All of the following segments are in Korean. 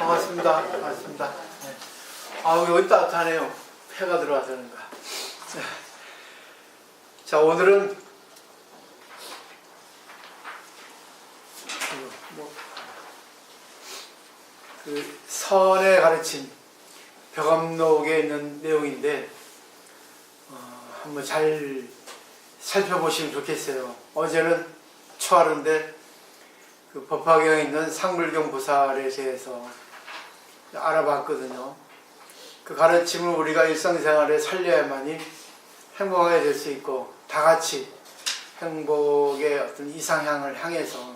반갑습니다. 반갑습니다. 네. 아, 여기 따뜻하네요. 해가 들어와서 그런가. 네. 자, 오늘은 그 선의 가르침, 벽암록에 있는 내용인데 한번 잘 살펴보시면 좋겠어요. 어제는 초하루인데 그 법화경에 있는 상불경 보살에 대해서 알아봤거든요. 그 가르침을 우리가 일상생활에 살려야만이 행복하게 될 수 있고 다 같이 행복의 어떤 이상향을 향해서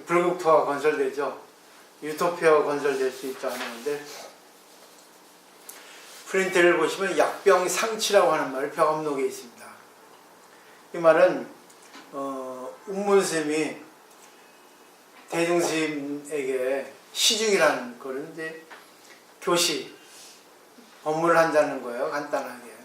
불국토가 건설되죠. 유토피아가 건설될 수 있다는 건데, 프린트를 보시면 약병상치라고 하는 말이 벽암록에 있습니다. 이 말은 운문스님이 대중스님에게 시중이라는 거를 이제 교시, 법문을 한다는 거예요. 간단하게.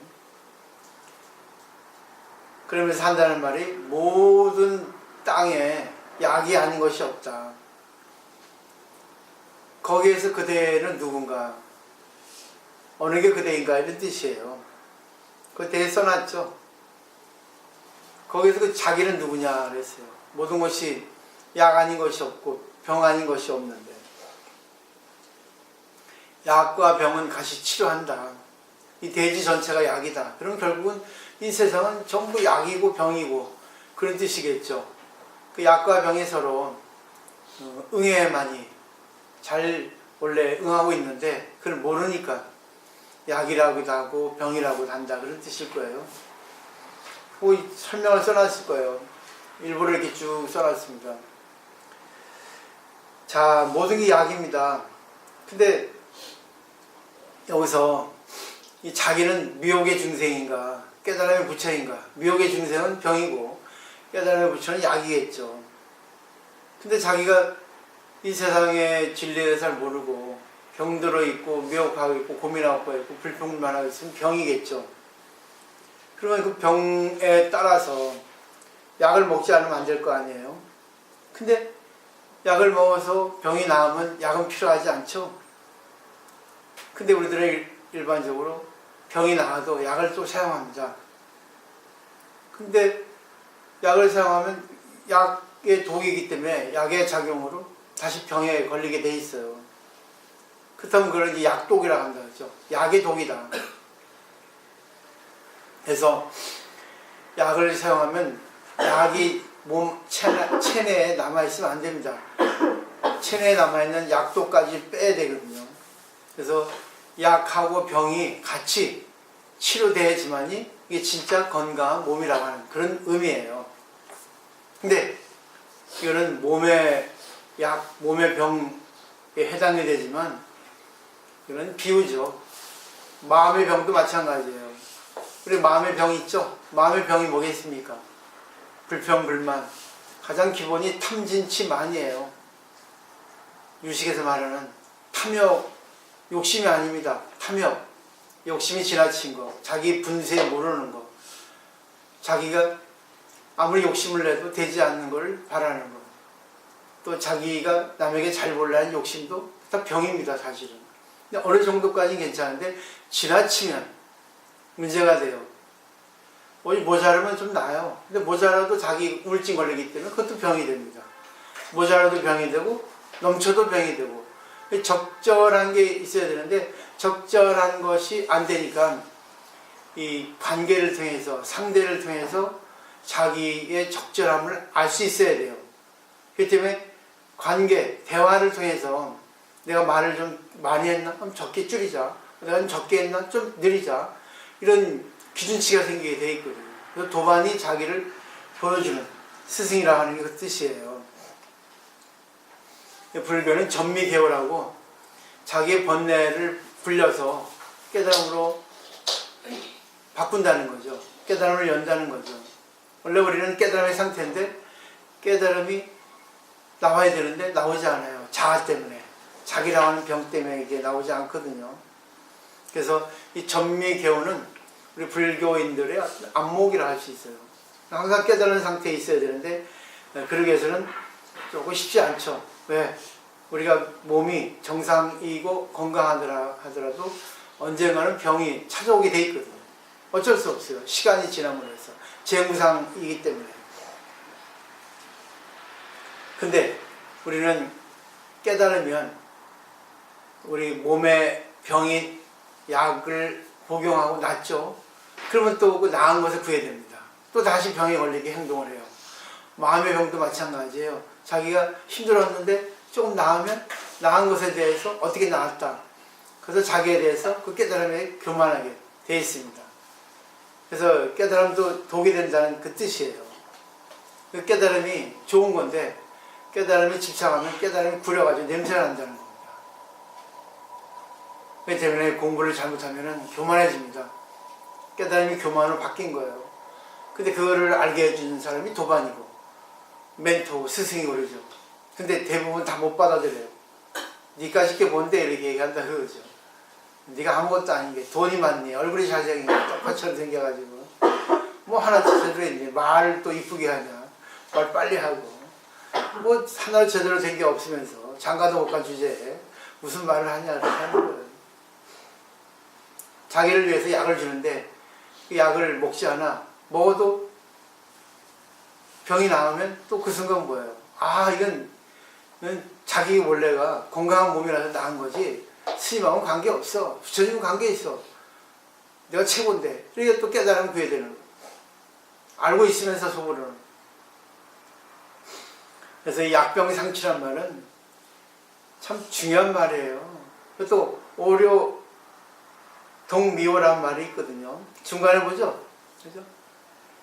그러면서 한다는 말이 모든 땅에 약이 아닌 것이 없다. 거기에서 그대는 누군가, 어느 게 그대인가 이런 뜻이에요. 그대에 써놨죠. 거기서 그 자기는 누구냐 그랬어요. 모든 것이 약 아닌 것이 없고 병 아닌 것이 없는데, 약과 병은 같이 치료한다. 이 대지 전체가 약이다. 그럼 결국은 이 세상은 전부 약이고 병이고 그런 뜻이겠죠. 그 약과 병이 서로 응해야만이 잘 원래 응하고 있는데 그걸 모르니까 약이라고도 하고 병이라고도 한다 그런 뜻일 거예요. 뭐 설명을 써놨을 거예요. 일부러 이렇게 쭉 써놨습니다. 자, 모든 게 약입니다. 근데 여기서 이 자기는 미혹의 중생인가 깨달음의 부처인가. 미혹의 중생은 병이고 깨달음의 부처는 약이겠죠. 근데 자기가 이 세상의 진리를 잘 모르고 병들어 있고 미혹하고 있고 고민하고 있고 불평만하고 있으면 병이겠죠. 그러면 그 병에 따라서 약을 먹지 않으면 안 될 거 아니에요. 근데 약을 먹어서 병이 나으면 약은 필요하지 않죠. 근데 우리들은 일반적으로 병이 나아도 약을 또 사용합니다. 근데 약을 사용하면 약의 독이기 때문에 약의 작용으로 다시 병에 걸리게 돼 있어요. 그렇다면 그걸 이제 약독이라고 한다 그러죠. 약의 독이다. 그래서 약을 사용하면 약이 몸 체내에 남아있으면 안 됩니다. 체내에 남아있는 약독까지 빼야 되거든요. 그래서 약하고 병이 같이 치료돼야지만이 이게 진짜 건강한 몸이라고 하는 그런 의미예요. 근데 이거는 몸의 약, 몸의 병에 해당이 되지만 이건 비유죠. 마음의 병도 마찬가지예요. 우리 마음의 병이 있죠? 마음의 병이 뭐겠습니까? 불평, 불만. 가장 기본이 탐진치만이에요. 유식에서 말하는 탐욕, 욕심이 아닙니다. 탐욕, 욕심이 지나친 거, 자기 분수에 모르는 거, 자기가 아무리 욕심을 내도 되지 않는 걸 바라는 거, 또 자기가 남에게 잘 보려는 욕심도 다 병입니다, 사실은. 근데 어느 정도까지는 괜찮은데 지나치면 문제가 돼요. 모자라면 좀 나아요. 근데 모자라도 자기 우울증 걸리기 때문에 그것도 병이 됩니다. 모자라도 병이 되고 넘쳐도 병이 되고, 적절한 게 있어야 되는데 적절한 것이 안 되니까 이 관계를 통해서, 상대를 통해서 자기의 적절함을 알 수 있어야 돼요. 그렇기 때문에 관계, 대화를 통해서 내가 말을 좀 많이 했나? 그럼 적게 줄이자. 내가 좀 적게 했나? 좀 느리자. 이런 기준치가 생기게 돼 있거든요. 그래서 도반이 자기를 보여주는 스승이라고 하는 게 그 뜻이에요. 불교는 전미개호라고 자기의 번뇌를 불려서 깨달음으로 바꾼다는 거죠. 깨달음을 연다는 거죠. 원래 우리는 깨달음의 상태인데 깨달음이 나와야 되는데 나오지 않아요. 자아 때문에. 자기라고 하는 병 때문에 이게 나오지 않거든요. 그래서 이 전미개호는 우리 불교인들의 안목이라 할 수 있어요. 항상 깨달은 상태에 있어야 되는데 그러기 위해서는 조금 쉽지 않죠. 왜? 우리가 몸이 정상이고 건강하더라 하더라도 언젠가는 병이 찾아오게 돼 있거든요. 어쩔 수 없어요. 시간이 지남으로 해서 재무상이기 때문에. 근데 우리는 깨달으면 우리 몸에 병이 약을 복용하고 낫죠. 그러면 또 그 나은 것을 구해야 됩니다. 또 다시 병에 걸리게 행동을 해요. 마음의 병도 마찬가지예요. 자기가 힘들었는데 조금 나으면 나은 것에 대해서 어떻게 나았다. 그래서 자기에 대해서 그 깨달음에 교만하게 되어 있습니다. 그래서 깨달음도 독이 된다는 그 뜻이에요. 그 깨달음이 좋은 건데 깨달음에 집착하면 깨달음이 구려가지고 냄새가 난다는 겁니다. 그렇기 때문에 공부를 잘못하면 교만해집니다. 깨달음이 교만으로 바뀐 거예요. 근데 그거를 알게 해주는 사람이 도반이고 멘토, 스승이 그러죠. 근데 대부분 다 못 받아들여요. 니까 쉽게 뭔데 이렇게 얘기한다 그러죠. 네가 아무것도 아닌 게 돈이 많니, 얼굴이 잘생긴 게 똑같이 생겨가지고 뭐 하나 제대로 했니, 말을 또 이쁘게 하냐, 말 빨리 하고 뭐 하나 제대로 된 게 없으면서 장가도 못 간 주제에 무슨 말을 하냐 이렇게 하는 거예요. 자기를 위해서 약을 주는데 그 약을 먹지 않아. 먹어도 병이 나오면 또 그 순간 뭐예요? 아, 이건 자기 원래가 건강한 몸이라서 나은 거지 스님하고는 관계없어. 부처님은 관계있어. 내가 최고인데. 그러니까 또 깨달으면 구해야 되는 거예요. 알고 있으면서 속으로는. 그래서 이 약병상치란 말은 참 중요한 말이에요. 또 오료 동미호라는 말이 있거든요. 중간에 보죠? 그죠?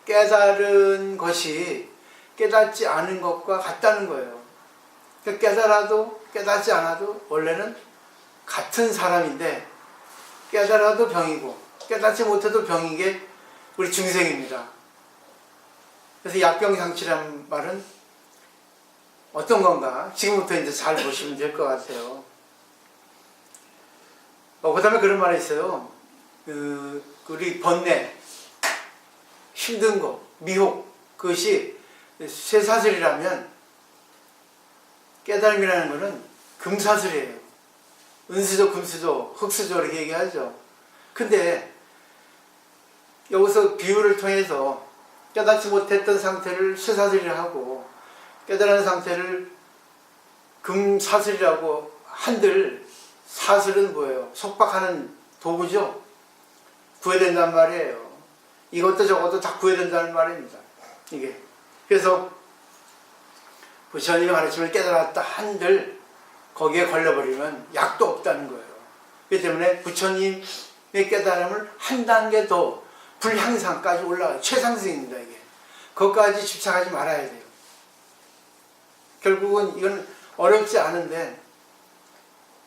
깨달은 것이 깨닫지 않은 것과 같다는 거예요. 그러니까 깨달아도 깨닫지 않아도 원래는 같은 사람인데 깨달아도 병이고 깨닫지 못해도 병인 게 우리 중생입니다. 그래서 약병상치란 말은 어떤 건가? 지금부터 이제 잘 보시면 될 것 같아요. 그 다음에 그런 말이 있어요. 우리 번뇌, 힘든 거, 미혹, 그것이 쇠사슬이라면 깨달음이라는 것은 금사슬이에요. 은수저, 금수저, 흑수저 이렇게 얘기하죠. 근데 여기서 비유를 통해서 깨닫지 못했던 상태를 쇠사슬이라고 하고 깨달은 상태를 금사슬이라고 한들 사슬은 뭐예요? 속박하는 도구죠. 구해야 된다는 말이에요. 이것도 저것도 다 구해야 된다는 말입니다. 이게. 그래서 부처님이 가르침을 깨달았다 한들 거기에 걸려버리면 약도 없다는 거예요. 그렇기 때문에 부처님의 깨달음을 한 단계 더 불향상까지 올라가요. 최상승입니다. 이게. 그것까지 집착하지 말아야 돼요. 결국은 이건 어렵지 않은데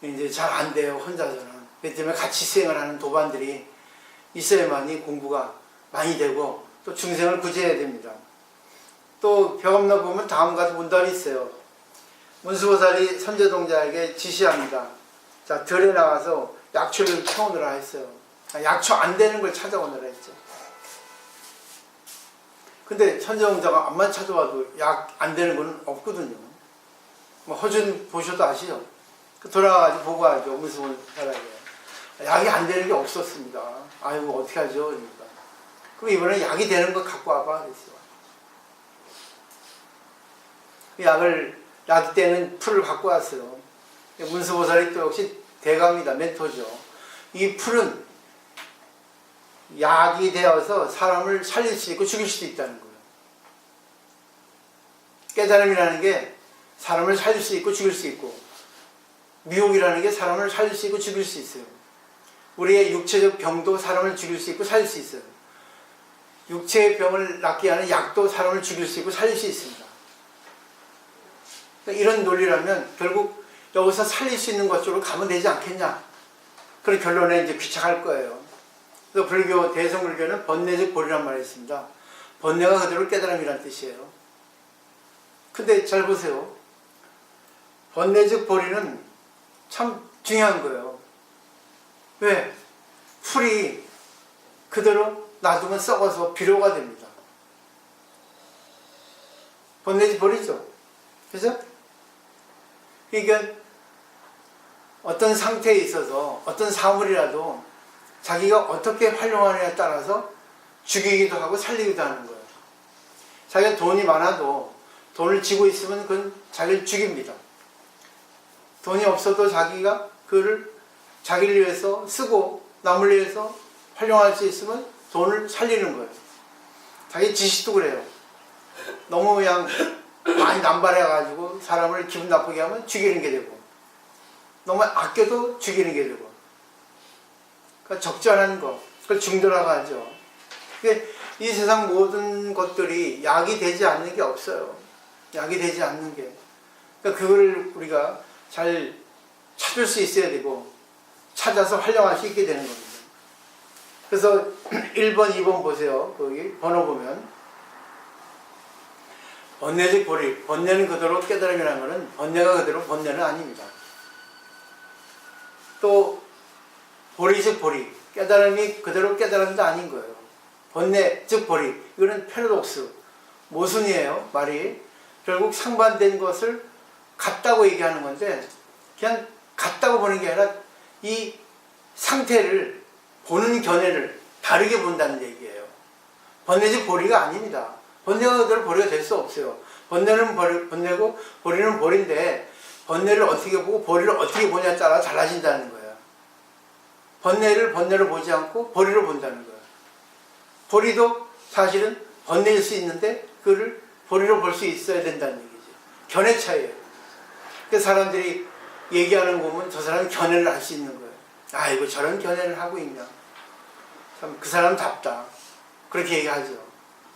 이제 잘 안 돼요. 혼자서는. 그렇기 때문에 같이 수행을 하는 도반들이 있어야만이 공부가 많이 되고 또 중생을 구제해야 됩니다. 또 벽업로 보면 다음과 문답이 있어요. 문수보살이 선제동자에게 지시합니다. 자, 들에 나가서 약초를 펴오느라 했어요. 약초 안 되는 걸 찾아오느라 했죠. 근데 선제동자가 암만 찾아와도 약 안 되는 건 없거든요. 뭐 허준 보셔도 아시죠? 돌아가가지고 보고하죠. 문수보살에게. 약이 안 되는 게 없었습니다. 아이고 어떻게 하죠? 그러니까. 그럼 이번에 약이 되는 거 갖고 와봐 그랬어요. 약이 되는 풀을 갖고 왔어요. 문수보살이 또 역시 대가입니다. 멘토죠. 이 풀은 약이 되어서 사람을 살릴 수 있고 죽일 수도 있다는 거예요. 깨달음이라는 게 사람을 살릴 수 있고 죽일 수 있고 미혹이라는 게 사람을 살릴 수 있고 죽일 수 있어요. 우리의 육체적 병도 사람을 죽일 수 있고 살릴 수 있어요. 육체의 병을 낫게 하는 약도 사람을 죽일 수 있고 살릴 수 있습니다. 이런 논리라면 결국 여기서 살릴 수 있는 것 쪽으로 가면 되지 않겠냐. 그런 결론에 이제 귀착할 거예요. 그래서 불교, 대성불교는 번뇌즉 보리란 말이 있습니다. 번뇌가 그대로 깨달음이란 뜻이에요. 근데 잘 보세요. 번뇌즉 보리는 참 중요한 거예요. 왜? 풀이 그대로 놔두면 썩어서 비료가 됩니다. 번뇌즉 보리죠. 그죠? 그러니까 어떤 상태에 있어서 어떤 사물이라도 자기가 어떻게 활용하느냐에 따라서 죽이기도 하고 살리기도 하는 거예요. 자기가 돈이 많아도 돈을 쥐고 있으면 그건 자기를 죽입니다. 돈이 없어도 자기가 그를 자기를 위해서 쓰고 남을 위해서 활용할 수 있으면 돈을 살리는 거예요. 자기 지식도 그래요. 너무 그냥 많이 남발해가지고 사람을 기분 나쁘게 하면 죽이는 게 되고, 너무 아껴도 죽이는 게 되고, 그러니까 적절한 거, 그걸 중도라고 하죠. 이 세상 모든 것들이 약이 되지 않는 게 없어요. 약이 되지 않는 게. 그러니까 그걸 우리가 잘 찾을 수 있어야 되고, 찾아서 활용할 수 있게 되는 겁니다. 그래서 1번, 2번 보세요. 거기 번호 보면 번뇌적 보리, 번뇌는 그대로 깨달음이라는 것은 번뇌가 그대로 번뇌는 아닙니다. 또 보리적 보리, 깨달음이 그대로 깨달음도 아닌 거예요. 번뇌 즉 보리, 이거는 패러독스, 모순이에요. 말이 결국 상반된 것을 같다고 얘기하는 건데, 그냥 같다고 보는 게 아니라 이 상태를 보는 견해를 다르게 본다는 얘기예요. 번뇌적 보리가 아닙니다. 번뇌가 그대로 보리가 될 수 없어요. 번뇌는 번뇌고 보리는 보리인데, 번뇌를 어떻게 보고 보리를 어떻게 보냐에 따라 달라진다는 거예요. 번뇌를 번뇌로 보지 않고 보리로 본다는 거예요. 보리도 사실은 번뇌일 수 있는데 그를 보리로 볼 수 있어야 된다는 얘기죠. 견해 차이예요. 그래서 사람들이 얘기하는 거 보면 저 사람은 견해를 할 수 있는 거예요. 아이고 저런 견해를 하고 있냐, 참 그 사람답다, 그렇게 얘기하죠.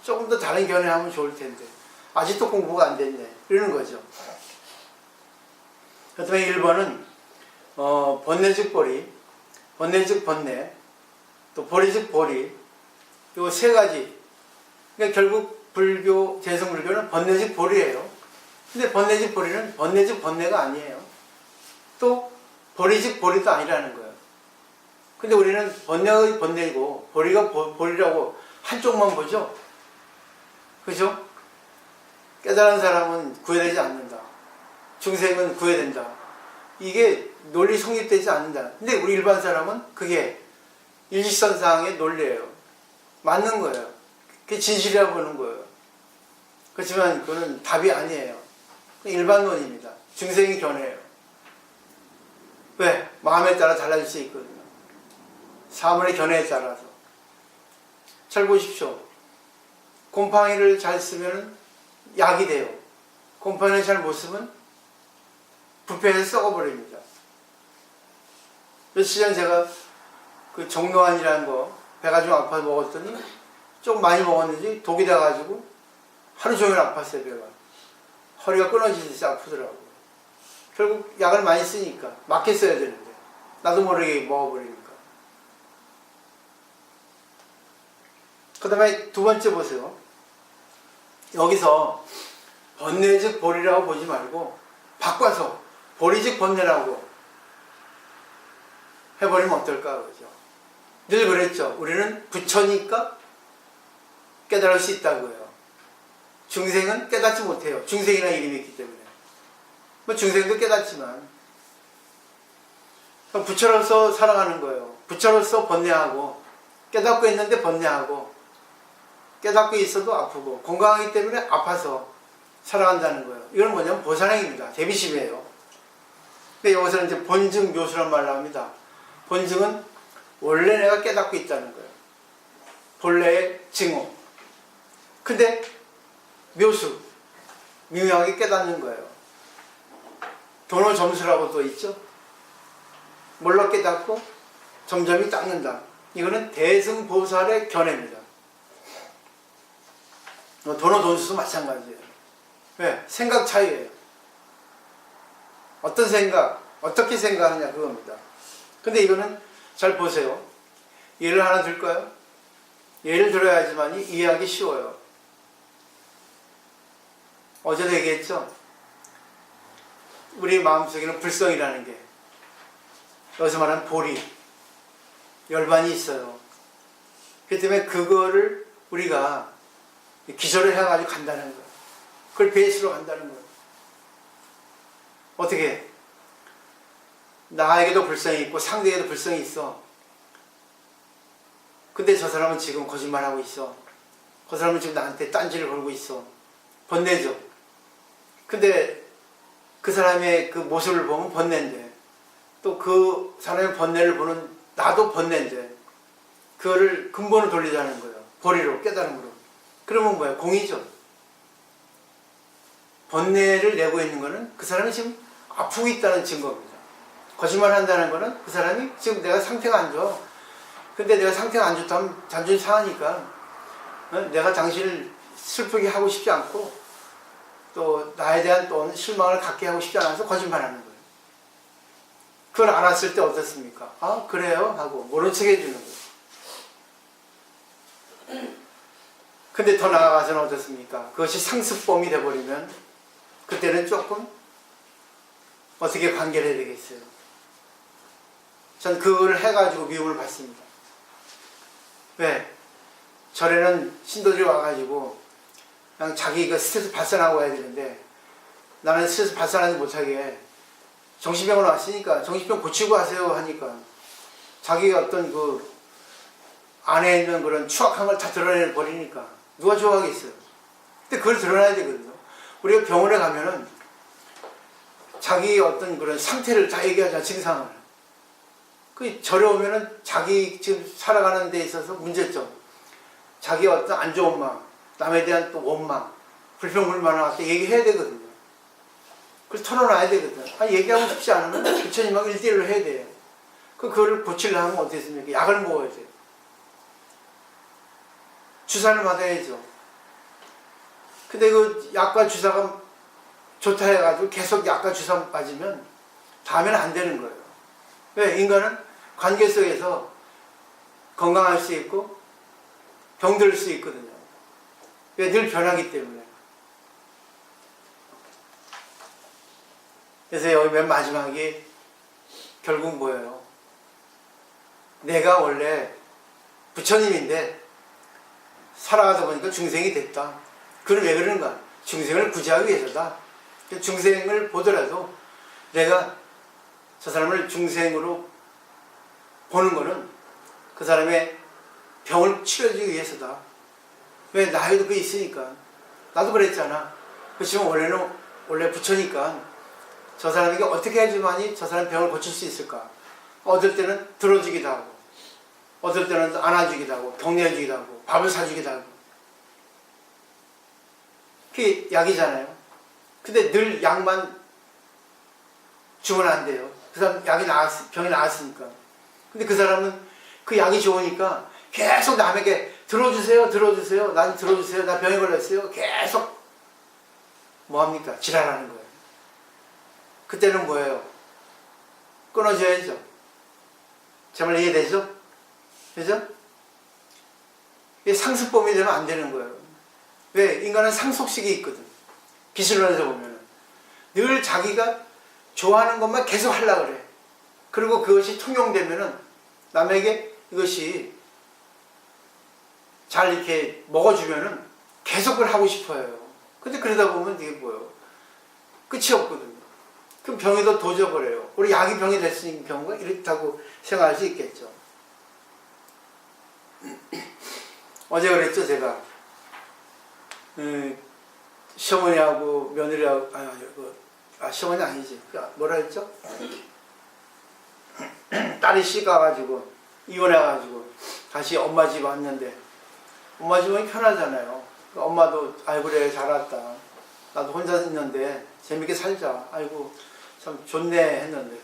조금 더 다른 견해하면 좋을 텐데 아직도 공부가 안 됐네, 이러는 거죠. 그다음에 1번은 번뇌적 보리, 번뇌적 번뇌, 또 보리적 보리, 요 세 가지. 그러니까 결국 불교, 대승불교는 번뇌적 보리예요. 근데 번뇌적 보리는 번뇌적 번뇌가 아니에요. 또 보리적 보리도 아니라는 거예요. 근데 우리는 번뇌의 번뇌고 보리가 보리라고 한쪽만 보죠. 그죠? 깨달은 사람은 구해되지 않는다, 중생은 구해된다, 이게 논리 성립되지 않는다. 근데 우리 일반 사람은 그게 일직선상의 논리예요. 맞는 거예요. 그게 진실이라고 보는 거예요. 그렇지만 그거는 답이 아니에요. 일반론입니다. 중생의 견해예요. 왜? 마음에 따라 달라질 수 있거든요. 사물의 견해에 따라서. 잘 보십시오. 곰팡이를 잘 쓰면 약이 돼요. 곰팡이를 잘 못 쓰면 부패해서 썩어버립니다. 며칠 전 제가 그 종로안이라는 거 배가 좀 아파서 먹었더니 좀 많이 먹었는지 독이 돼가지고 하루 종일 아팠어요. 배가. 허리가 끊어지듯이 아프더라고요. 결국 약을 많이 쓰니까 맞게 써야 되는데 나도 모르게 먹어버리니까. 그 다음에 두 번째 보세요. 여기서 번뇌적 보리라고 보지 말고 바꿔서 보리적 번뇌라고 해버리면 어떨까 그러죠. 늘 그랬죠. 우리는 부처니까 깨달을 수 있다고요. 중생은 깨닫지 못해요. 중생이라는 이름이 있기 때문에. 뭐 중생도 깨닫지만 부처로서 살아가는 거예요. 부처로서 번뇌하고, 깨닫고 있는데 번뇌하고, 깨닫고 있어도 아프고, 건강하기 때문에 아파서 살아간다는 거예요. 이건 뭐냐면 보살행입니다. 대비심이에요. 근데 여기서는 이제 본증 묘수란 말을 합니다. 본증은 원래 내가 깨닫고 있다는 거예요. 본래의 증오. 근데 묘수, 미묘하게 깨닫는 거예요. 도노 점수라고 또 있죠. 몰라 깨닫고 점점이 닦는다. 이거는 대승보살의 견해입니다. 도노 돈수도 마찬가지예요. 왜? 생각 차이예요. 어떤 생각, 어떻게 생각하냐 그겁니다. 근데 이거는 잘 보세요. 예를 하나 들까요? 예를 들어야지만 이해하기 쉬워요. 어제도 얘기했죠? 우리 마음속에는 불성이라는 게, 여기서 말하는 보리, 열반이 있어요. 그렇기 때문에 그거를 우리가 기절을 해가지고 간다는 거예요. 그걸 베이스로 간다는 거예요. 어떻게? 나에게도 불성이 있고 상대에게도 불성이 있어. 근데 저 사람은 지금 거짓말하고 있어. 그 사람은 지금 나한테 딴지를 걸고 있어. 번뇌죠. 근데 그 사람의 그 모습을 보면 번뇌인데, 또 그 사람의 번뇌를 보는 나도 번뇌인데, 그거를 근본으로 돌리자는 거예요. 보리로, 깨달음으로. 그러면 뭐야? 공이죠. 번뇌를 내고 있는 거는 그 사람이 지금 아프고 있다는 증거입니다. 거짓말 한다는 거는 그 사람이 지금 내가 상태가 안 좋아. 근데 내가 상태가 안 좋다면 자존심 상하니까 내가 당신을 슬프게 하고 싶지 않고 또 나에 대한 또 실망을 갖게 하고 싶지 않아서 거짓말하는 거예요. 그걸 알았을 때 어떻습니까? 아 그래요? 하고 모른 척 해주는 거예요. 근데 더 나아가서는 어떻습니까? 그것이 상습범이 돼버리면 그때는 조금 어떻게 관계를 해야 되겠어요? 전 그걸 해가지고 미움을 받습니다. 왜? 절에는 신도들이 와가지고 그냥 자기 그 스트레스 발산하고 와야 되는데 나는 스트레스 발산하지 못하게 정신병원 왔으니까 정신병 고치고 하세요 하니까 자기가 어떤 그 안에 있는 그런 추악한 걸 다 드러내버리니까 누가 좋아하겠어요? 근데 그걸 드러나야 되거든요. 우리가 병원에 가면은 자기 어떤 그런 상태를 다 얘기하자, 증상을. 그 절에 오면은 자기 지금 살아가는 데 있어서 문제점, 자기 어떤 안 좋은 마음, 남에 대한 또 원망, 불평불만을 갖다 얘기해야 되거든요. 그걸 털어놔야 되거든요. 얘기하고 싶지 않으면 부처님하고 1대1로 해야 돼요. 그거를 고치려면 어떻게 했습니까? 약을 먹어야 돼요. 주사를 맞아야죠. 근데 그 약과 주사가 좋다 해가지고 계속 약과 주사 맞으면 다음에는 안 되는 거예요. 왜? 인간은 관계 속에서 건강할 수 있고 병들 수 있거든요. 왜? 늘 변하기 때문에. 그래서 여기 맨 마지막에 결국 뭐예요? 내가 원래 부처님인데 살아가다 보니까 중생이 됐다. 그건 왜 그러는가? 중생을 구제하기 위해서다. 중생을 보더라도 내가 저 사람을 중생으로 보는 거는 그 사람의 병을 치료해주기 위해서다. 왜? 나에도 그게 있으니까. 나도 그랬잖아. 그렇지만 원래 부처니까 저 사람에게 어떻게 해야지만이 저 사람 병을 고칠 수 있을까? 어떨 때는 들어주기도 하고, 어떨 때는 안아주기도 하고, 격려해주기도 하고, 밥을 사주기도 하고. 그게 약이잖아요. 근데 늘 약만 주면 안 돼요. 그 사람 병이 나았으니까. 근데 그 사람은 그 약이 좋으니까 계속 남에게 들어주세요, 들어주세요, 난 들어주세요, 나 병에 걸렸어요. 계속 뭐합니까? 지랄하는 거예요. 그때는 뭐예요? 끊어줘야죠. 제 말 이해되죠? 그죠? 이게 상습범이 되면 안 되는 거예요. 왜? 인간은 상속식이 있거든. 기술론에서 보면은. 늘 자기가 좋아하는 것만 계속 하려고 그래. 그리고 그것이 통용되면은 남에게 이것이 잘 이렇게 먹어주면은 계속 그걸 하고 싶어요. 근데 그러다 보면 이게 뭐예요? 끝이 없거든요. 그럼 병이 더 도져버려요. 우리 약이 병이 될 수 있는 경우가 이렇다고 생각할 수 있겠죠. 어제 그랬죠, 제가. 시어머니하고 며느리하고, 시어머니 아니지. 뭐라 했죠? 딸이 시 가가지고, 이혼해가지고, 다시 엄마 집 왔는데, 엄마 집은 편하잖아요. 엄마도, 아이고, 그래, 잘 왔다. 나도 혼자 있는데, 재밌게 살자. 아이고, 참 좋네. 했는데,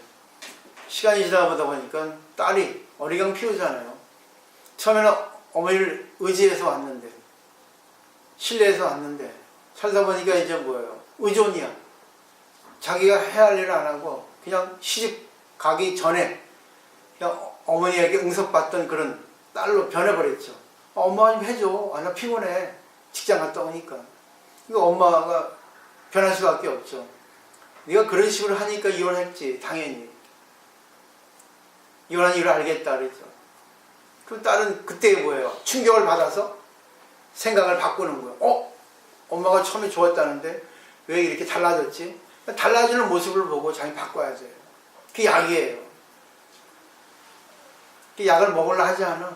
시간이 지나보다 보니까 딸이 어리광 피우잖아요. 처음에는 어머니를 의지해서 왔는데, 신뢰해서 왔는데, 살다 보니까 이제 뭐예요? 의존이야. 자기가 해야 할 일을 안 하고 그냥 시집 가기 전에 그냥 어머니에게 응석받던 그런 딸로 변해버렸죠. 엄마가 좀 해줘. 나 피곤해. 직장 갔다 오니까. 이거 엄마가 변할 수밖에 없죠. 네가 그런 식으로 하니까 이혼했지. 당연히. 이혼한 이유를 알겠다 그랬죠. 그럼 딸은 그때 뭐예요? 충격을 받아서 생각을 바꾸는 거예요. 엄마가 처음에 좋았다는데 왜 이렇게 달라졌지? 달라지는 모습을 보고 자기 바꿔야 돼요. 그게 약이에요. 그 약을 먹으려 하지 않아.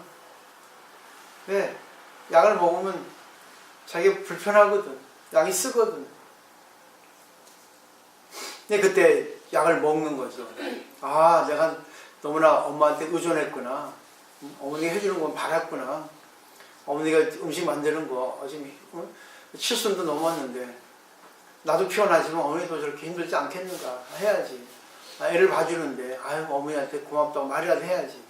왜? 약을 먹으면 자기가 불편하거든. 약이 쓰거든. 근데 그때 약을 먹는 거죠. 아, 내가 너무나 엄마한테 의존했구나. 어머니가 해주는 건 받았구나. 어머니가 음식 만드는 거 지금 7순도 넘었는데 나도 피곤하지만 어머니도 저렇게 힘들지 않겠는가 해야지. 애를 봐주는데 아유 어머니한테 고맙다고 말이라도 해야지.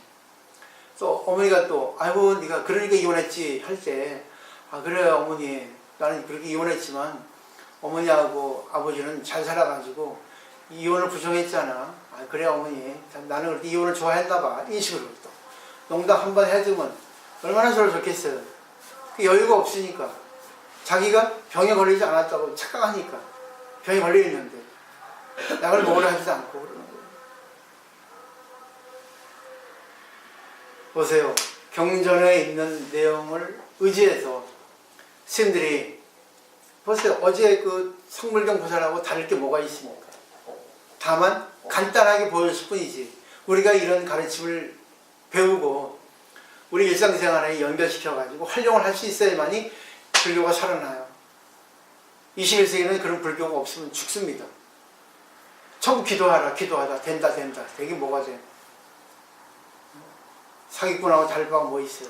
또 어머니가 또 아이고 네가 그러니까 이혼했지 할 때 아 그래요 어머니 나는 그렇게 이혼했지만 어머니하고 아버지는 잘 살아가지고 이혼을 부정했잖아. 아 그래 어머니 나는 그렇게 이혼을 좋아했나 봐. 이 식으로 또 농담 한번 해주면 얼마나 저를 좋겠어요. 그 여유가 없으니까 자기가 병에 걸리지 않았다고 착각하니까 병에 걸려 있는데 약을 먹으려 하지도 않고 그러는 거예요. 보세요. 경전에 있는 내용을 의지해서 스님들이 보세요. 어제 그 성불경 보살하고 다를 게 뭐가 있습니까? 다만 간단하게 보여줄 뿐이지 우리가 이런 가르침을 배우고 우리 일상생활에 연결시켜가지고 활용을 할 수 있어야만이 불교가 살아나요. 21세기는 그런 불교가 없으면 죽습니다. 전부 기도하라 기도하다 된다 되게 뭐가 돼? 사기꾼하고 다를 바가 뭐 있어요?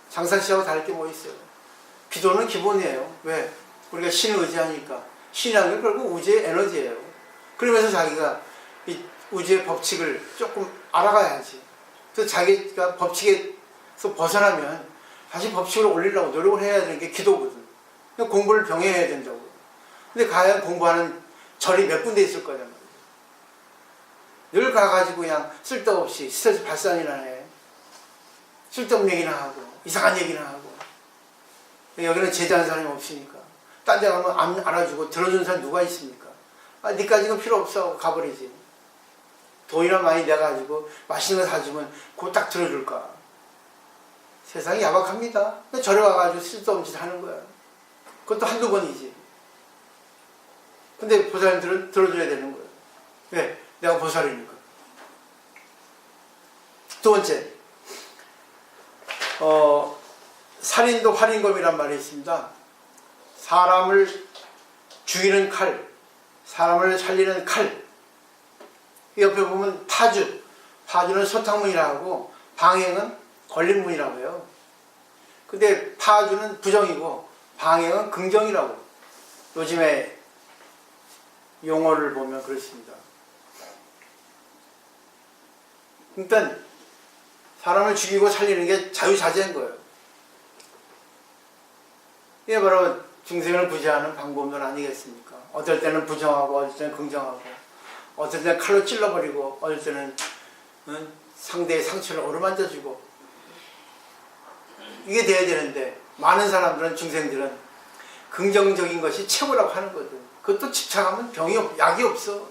장사씨하고 다를 게 뭐 있어요? 기도는 기본이에요. 왜? 우리가 신을 의지하니까 신이라는 게 결국 우주의 에너지예요. 그러면서 자기가 이 우주의 법칙을 조금 알아가야지. 그래서 자기가 법칙에서 벗어나면 다시 법칙을 올리려고 노력을 해야 되는 게 기도거든. 그러니까 공부를 병행해야 된다고. 근데 과연 공부하는 절이 몇 군데 있을 거냐 말이야. 늘 가가지고 그냥 쓸데없이 스트레스 발산이나 해. 쓸데없는 얘기나 하고 이상한 얘기나 하고. 여기는 제자하는 사람이 없으니까. 딴 데 가면 안 알아주고 들어주는 사람 누가 있습니까? 아, 니까지는 필요 없어 가버리지. 돈이나 많이 내가지고 맛있는 거 사주면 그거 딱 들어줄까? 세상이 야박합니다. 절에 와가지고 쓸데없는 짓 하는 거야. 그것도 한두 번이지. 근데 보살님들은 들어줘야 되는 거야. 왜? 내가 보살이니까. 두 번째, 살인도 활인검이란 말이 있습니다. 사람을 죽이는 칼, 사람을 살리는 칼. 옆에 보면 파주, 파주는 소탕문이라고 하고 방행은 걸림문이라고 해요. 근데 파주는 부정이고 방행은 긍정이라고. 요즘에 용어를 보면 그렇습니다. 일단 사람을 죽이고 살리는 게 자유자재인 거예요. 이게 바로 중생을 구제하는 방법론 아니겠습니까? 어떨 때는 부정하고 어떨 때는 긍정하고 어떨 때는 칼로 찔러버리고 어떨 때는 상대의 상처를 어루만져주고 이게 돼야 되는데 많은 사람들은 중생들은 긍정적인 것이 최고라고 하는 거든. 그것도 집착하면 약이 없어.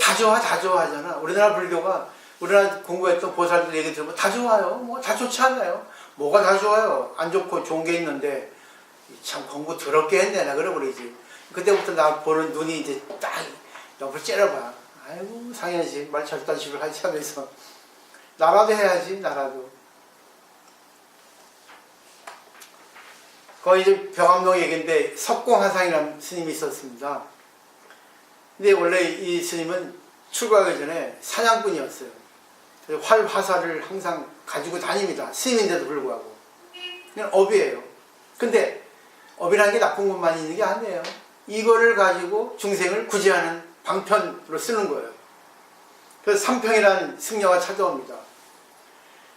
다 좋아 다 좋아하잖아. 우리나라 불교가 우리나라 공부했던 보살들 얘기 들으면 다 좋아요. 뭐 다 좋지 않아요. 뭐가 다 좋아요. 안 좋고 좋은 게 있는데 참 공부 더럽게 했네 나 그래버리지. 그때부터 나 보는 눈이 이제 딱 옆을 째려봐. 아이고 상현씨 말 절단식을 하지 하면서 나라도 해야지 나라도. 거기 이제 병암동 얘기인데 석공화상이라는 스님이 있었습니다. 근데 원래 이 스님은 출가하기 전에 사냥꾼이었어요. 그래서 활, 화살을 항상 가지고 다닙니다. 스님인데도 불구하고. 그냥 업이에요. 근데 업이라는 게 나쁜 것만 있는 게 아니에요. 이거를 가지고 중생을 구제하는 방편으로 쓰는 거예요. 그래서 삼평이라는 승려가 찾아옵니다.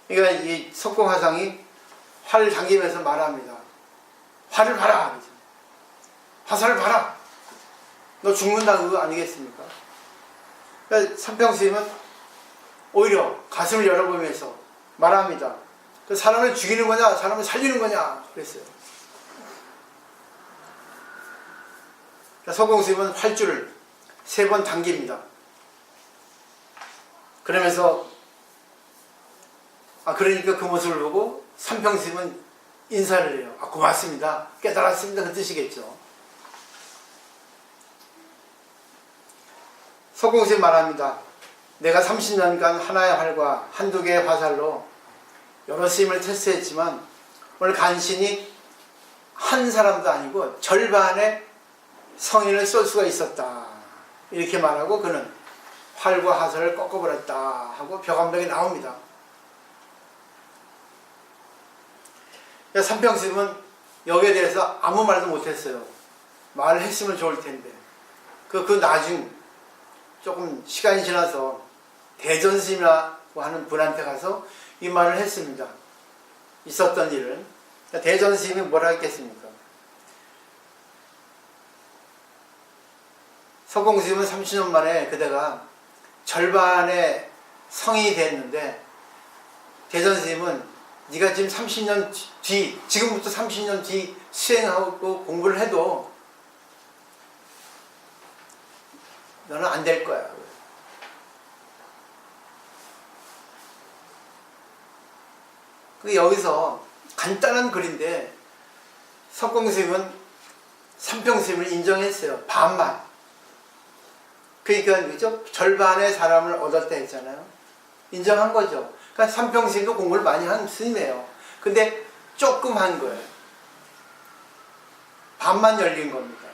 그러니까 이 석공화상이 활을 당기면서 말합니다. 활을 봐라. 화살을 봐라. 너 죽는다 그거 아니겠습니까? 그러니까 삼평스님은 오히려 가슴을 열어보면서 말합니다. 그 사람을 죽이는 거냐 사람을 살리는 거냐 그랬어요. 그러니까 석공스님은 활줄을 3번 당깁니다. 그러면서 그러니까 그 모습을 보고 삼평스님은 인사를 해요. 고맙습니다. 깨달았습니다. 그 뜻이겠죠. 석공스님 말합니다. 내가 30년간 하나의 활과 한두 개의 화살로 여러 스님을 테스트했지만 오늘 간신히 한 사람도 아니고 절반의 성인을 쏠 수가 있었다. 이렇게 말하고 그는 활과 화살을 꺾어버렸다 하고 벽암벽에 나옵니다. 삼평스님은 여기에 대해서 아무 말도 못했어요. 말을 했으면 좋을 텐데 그 나중 조금 시간이 지나서 대전스님이라고 하는 분한테 가서 이 말을 했습니다. 있었던 일을. 대전스님이 뭐라 했겠습니까? 석공스님은 30년 만에 그대가 절반의 성인이 됐는데 대전스님은 네가 지금 30년 뒤, 지금부터 30년 뒤 수행하고 공부를 해도 너는 안 될 거야. 여기서 간단한 글인데 석공스님은 삼평스님을 인정했어요. 반만. 그러니까 그죠? 절반의 사람을 얻었다 했잖아요. 인정한 거죠. 그러니까 삼평스님도 공부를 많이 한 스님이에요. 근데 조금 한 거예요. 반만 열린 겁니다.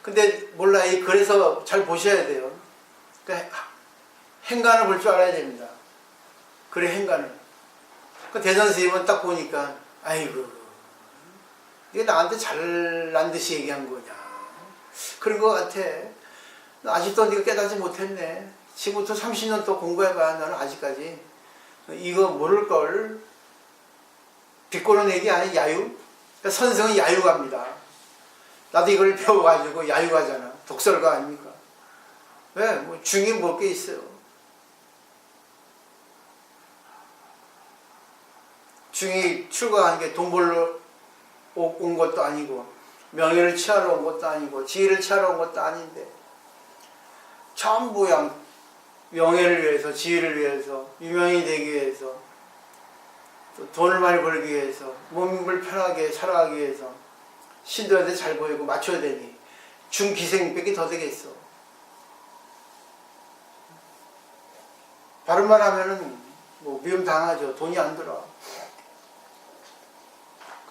근데 몰라, 이 글에서 잘 보셔야 돼요. 그러니까 행간을 볼 줄 알아야 됩니다. 글의 행간을. 그 대전 스님은 딱 보니까 아이고 이게 나한테 잘난 듯이 얘기한 거냐 그런 것 같아. 아직도 네가 깨닫지 못했네. 지금부터 30년 더 공부해봐. 나는 아직까지 이거 모를걸. 비꼬는 얘기 아니 야유. 그러니까 선성은 야유갑니다. 나도 이걸 배워가지고 야유가잖아. 독설가 아닙니까? 왜? 뭐 중이 뭘 게 있어요. 중이 출가한 게 돈 벌러 온 것도 아니고 명예를 취하러 온 것도 아니고 지위를 취하러 온 것도 아닌데 전부 명예를 위해서, 지위를 위해서, 유명이 되기 위해서, 또 돈을 많이 벌기 위해서, 몸을 편하게 살아가기 위해서 신도한테 잘 보이고 맞춰야 되니 중기생밖에 더 되겠어. 바른 말 하면은 뭐 미움 당하죠. 돈이 안 들어와.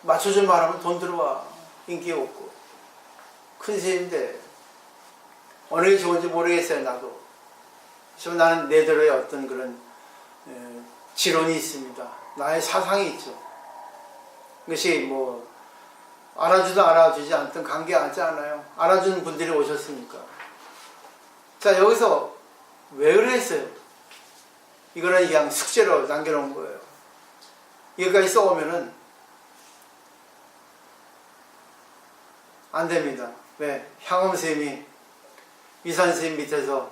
맞춰서 말하면 돈 들어와. 인기 없고. 큰 세인데 어느 게 좋은지 모르겠어요. 나도. 지금 나는 내대로의 어떤 그런 지론이 있습니다. 나의 사상이 있죠. 그것이 뭐 알아주든 알아주지 않든 관계하지 않아요. 알아주는 분들이 오셨으니까. 자, 여기서 왜 그랬어요? 이거는 그냥 숙제로 남겨놓은 거예요. 여기까지 써오면은 안 됩니다. 왜? 향엄쌤이 위산쌤 밑에서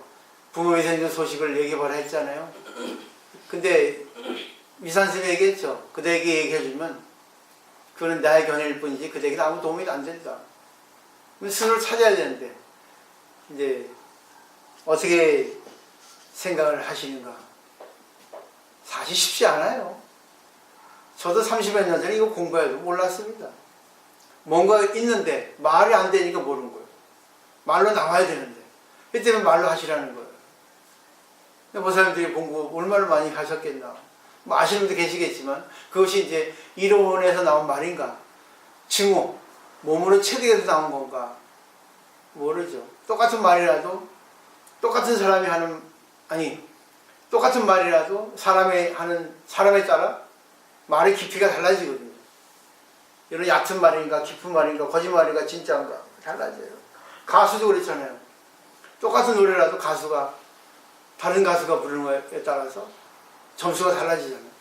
부모위생전 소식을 얘기하라 했잖아요. 근데 위산쌤이 얘기했죠. 그대에게 얘기해주면 그거는 나의 견해일 뿐이지 그대에게 아무 도움이 안 된다. 스스로 찾아야 되는데 이제 어떻게 생각을 하시는가? 사실 쉽지 않아요. 저도 30여 년 전에 이거 공부해도 몰랐습니다. 뭔가 있는데 말이 안 되니까 모르는 거예요. 말로 나와야 되는데 그때는 말로 하시라는 거예요. 보사님들이 공부 얼마나 많이 하셨겠나. 뭐 아시는 분도 계시겠지만 그것이 이제 이론에서 나온 말인가, 증오, 몸으로 체득해서 나온 건가 모르죠. 똑같은 말이라도 똑같은 사람이 하는, 아니 똑같은 말이라도 사람에 따라 말의 깊이가 달라지거든요. 이런 얕은 말인가 깊은 말인가 거짓말인가 진짜인가 달라져요. 가수도 그렇잖아요. 똑같은 노래라도 다른 가수가 부르는 거에 따라서 점수가 달라지잖아요.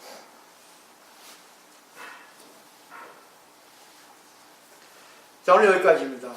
자, 오늘 여기까지입니다.